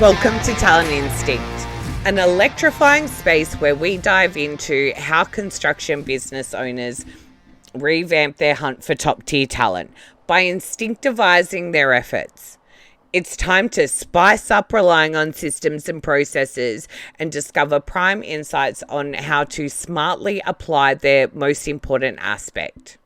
Welcome to Talent Instinct, an electrifying space where we dive into how construction business owners revamp their hunt for top-tier talent by instinctivizing their efforts. It's time to spice up relying on systems and processes and discover prime insights on how to smartly apply their most important aspect,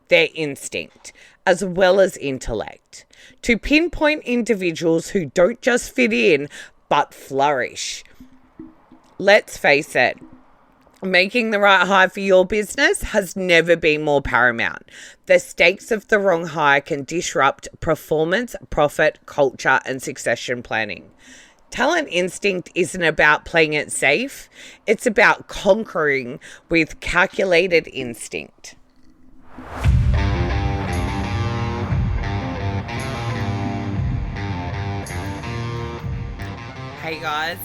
their instinct, as well as intellect, to pinpoint individuals who don't just fit in, but flourish. Let's face it, making the right hire for your business has never been more paramount. The stakes of the wrong hire can disrupt performance, profit, culture, and succession planning. Talent Instinct isn't about playing it safe. It's about conquering with calculated instinct. Hey guys,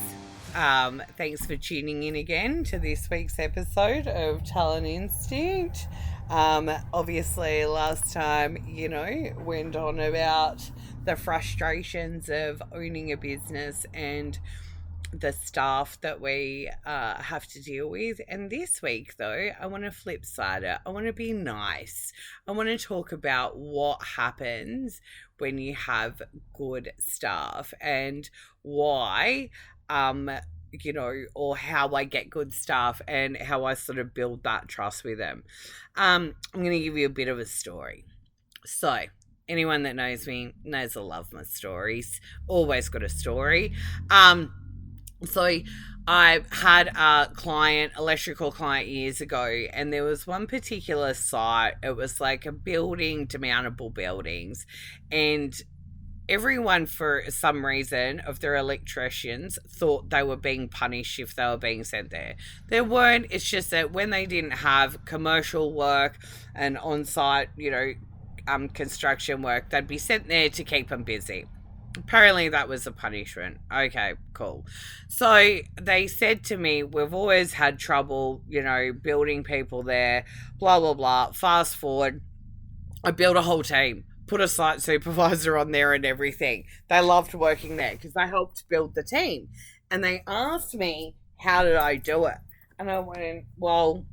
thanks for tuning in again to this week's episode of Talent Instinct. Obviously last time, went on about the frustrations of owning a business and the staff that we have to deal with. And this week though, I want to flip side it. I want to be nice. I want to talk about what happens when you have good staff and why, or how I get good staff and how I sort of build that trust with them. I'm going to give you a bit of a story. So anyone that knows me knows I love my stories. Always got a story. So I had a electrical client years ago, and there was one particular site. It was like a building, demountable buildings, and everyone, for some reason, of their electricians thought they were being punished if they were being sent there. They weren't. It's just that when they didn't have commercial work and on-site, construction work, they'd be sent there to keep them busy. Apparently that was a punishment. Okay, cool. So they said to me, we've always had trouble, building people there, blah, blah, blah. Fast forward, I built a whole team, put a site supervisor on there and everything. They loved working there because I helped build the team. And they asked me, how did I do it? And I went, well,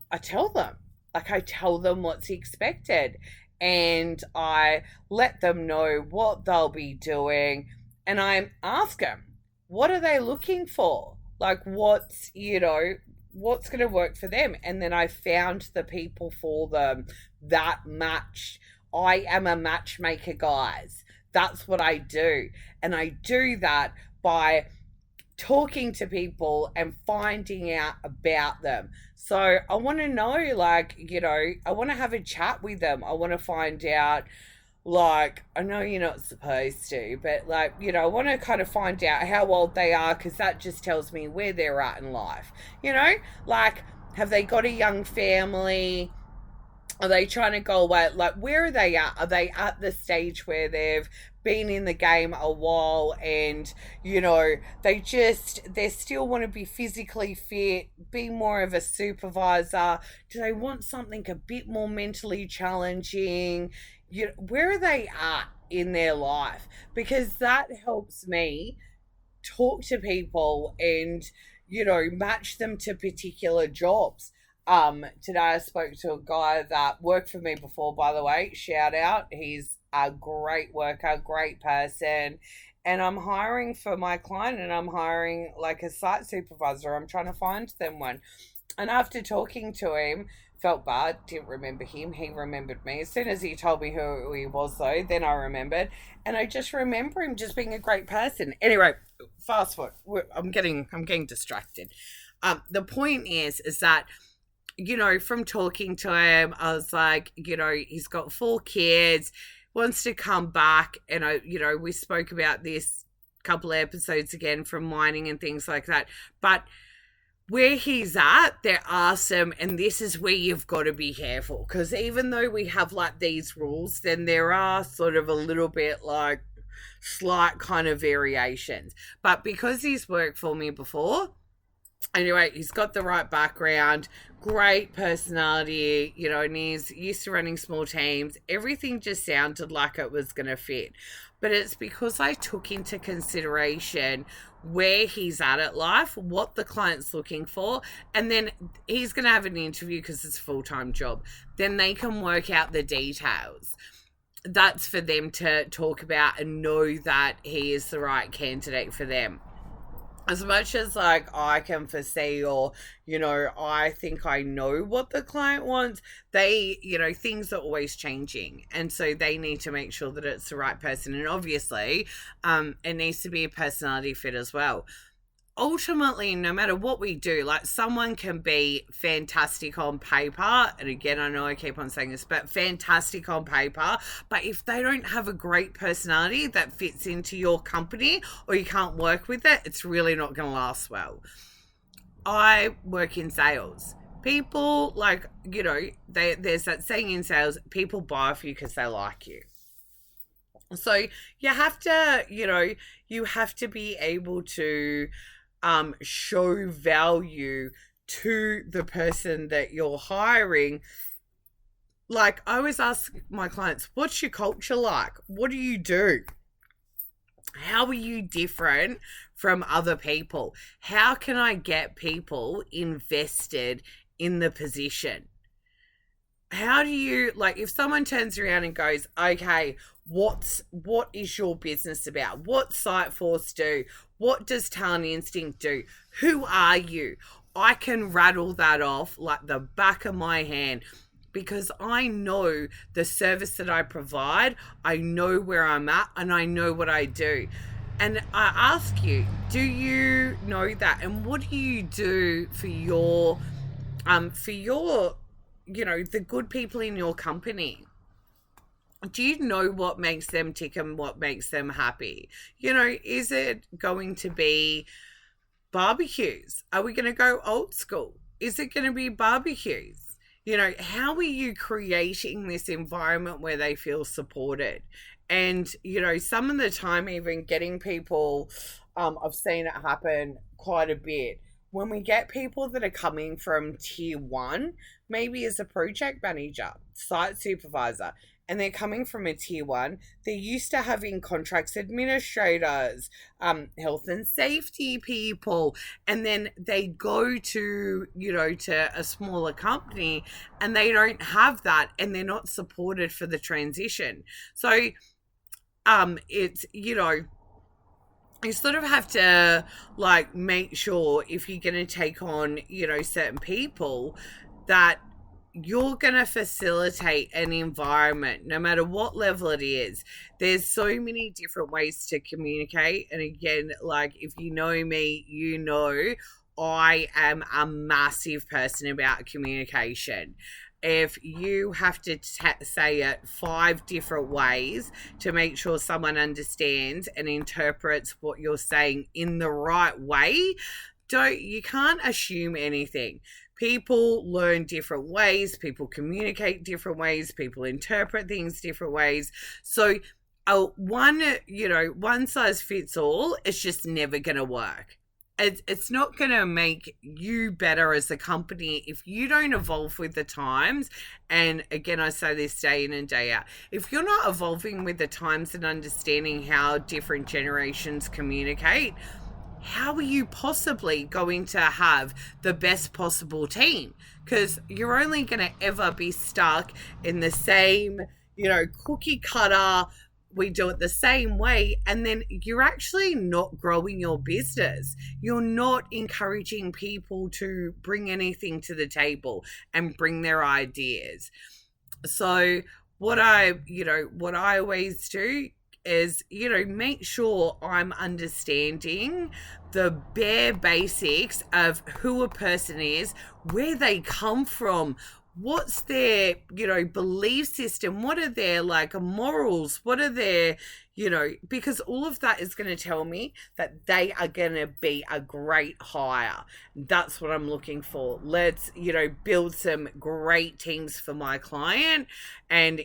I tell them what's expected. And I let them know what they'll be doing. And I ask them, what are they looking for? Like, what's going to work for them? And then I found the people for them that match. I am a matchmaker, guys. That's what I do. And I do that by talking to people and finding out about them. So I want to know, I want to have a chat with them. I want to find out, I know you're not supposed to, but I want to kind of find out how old they are, because that just tells me where they're at in life. Have they got a young family? Are they trying to go away? Where are they at? Are they at the stage where they've been in the game a while and, they still want to be physically fit, be more of a supervisor? Do they want something a bit more mentally challenging? Where are they at in their life? Because that helps me talk to people and, match them to particular jobs. Today I spoke to a guy that worked for me before, by the way, shout out. He's a great worker, great person. And I'm hiring for my client, and I'm hiring a site supervisor. I'm trying to find them one. And after talking to him, felt bad, didn't remember him. He remembered me. As soon as he told me who he was though, then I remembered. And I just remember him just being a great person. Anyway, fast forward. I'm getting distracted. The point is that, from talking to him, I was like, he's got 4 kids, wants to come back. And we spoke about this a couple of episodes again from mining and things like that. But where he's at, there are some, and this is where you've got to be careful, because even though we have these rules, then there are sort of a little bit slight kind of variations. But because he's worked for me before, anyway, he's got the right background, great personality, and he's used to running small teams. Everything just sounded like it was going to fit. but it's because I took into consideration where he's at life, what the client's looking for, and then he's going to have an interview because it's a full-time job. Then they can work out the details. That's for them to talk about and know that he is the right candidate for them. As much as like I can foresee, or I think I know what the client wants, they things are always changing, and so they need to make sure that it's the right person. And obviously it needs to be a personality fit as well. Ultimately, no matter what we do, like, someone can be fantastic on paper, and again, I know I keep on saying this, but fantastic on paper, but if they don't have a great personality that fits into your company, or you can't work with it, it's really not going to last well. I work in sales. People, like, there's that saying in sales, people buy off you because they like you. So you have to, you have to be able to show value to the person that you're hiring. Like, I always ask my clients, what's your culture like? What do you do? How are you different from other people? How can I get people invested in the position? How do you, like, if someone turns around and goes, okay, what is your business about? What Siteforce do? What does Talent Instinct do? Who are you? I can rattle that off like the back of my hand, because I know the service that I provide, I know where I'm at, and I know what I do. And I ask you, do you know that? And what do you do for your the good people in your company? Do you know what makes them tick and what makes them happy? Is it going to be barbecues? Are we going to go old school? Is it going to be barbecues? How are you creating this environment where they feel supported? And, some of the time, even getting people, I've seen it happen quite a bit. When we get people that are coming from tier 1, maybe as a project manager, site supervisor, and they're coming from a tier 1, they're used to having contracts administrators, health and safety people, and then they go to, to a smaller company and they don't have that, and they're not supported for the transition. So it's, you sort of have to, like, make sure if you're going to take on, certain people, that you're going to facilitate an environment, no matter what level it is. There's so many different ways to communicate. And again, like, if you know me, I am a massive person about communication. If you have to say it 5 different ways to make sure someone understands and interprets what you're saying in the right way, you can't assume anything. People learn different ways, people communicate different ways, people interpret things different ways. So one size fits all, it's just never going to work. It's not going to make you better as a company if you don't evolve with the times. And again, I say this day in and day out. If you're not evolving with the times and understanding how different generations communicate, how are you possibly going to have the best possible team? Because you're only going to ever be stuck in the same, cookie cutter, we do it the same way, and then you're actually not growing your business. You're not encouraging people to bring anything to the table and bring their ideas. So what I always do is, make sure I'm understanding the bare basics of who a person is, where they come from, what's their, belief system, what are their, like, morals, what are their, because all of that is going to tell me that they are going to be a great hire. That's what I'm looking for. Let's, build some great teams for my client and,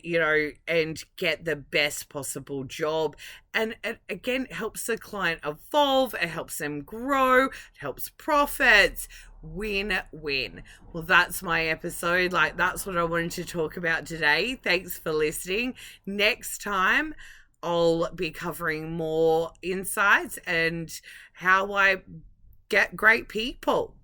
and get the best possible job. And it, again, helps the client evolve. It helps them grow. It helps profits. Win-win. Well, that's my episode. Like, that's what I wanted to talk about today. Thanks for listening. Next time, I'll be covering more insights and how I get great people.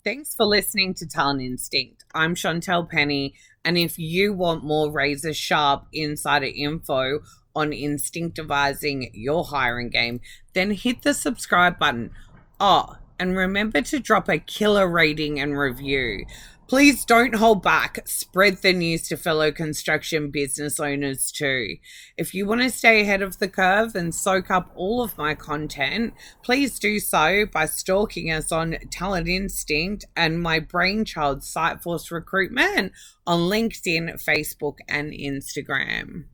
Thanks for listening to Talent Instinct. I'm Chantal Penny, and if you want more razor sharp insider info on instinctivizing your hiring game, then hit the subscribe button. Oh, and remember to drop a killer rating and review. Please don't hold back. Spread the news to fellow construction business owners too. If you want to stay ahead of the curve and soak up all of my content, please do so by stalking us on Talent Instinct and my brainchild Siteforce Recruitment on LinkedIn, Facebook, and Instagram.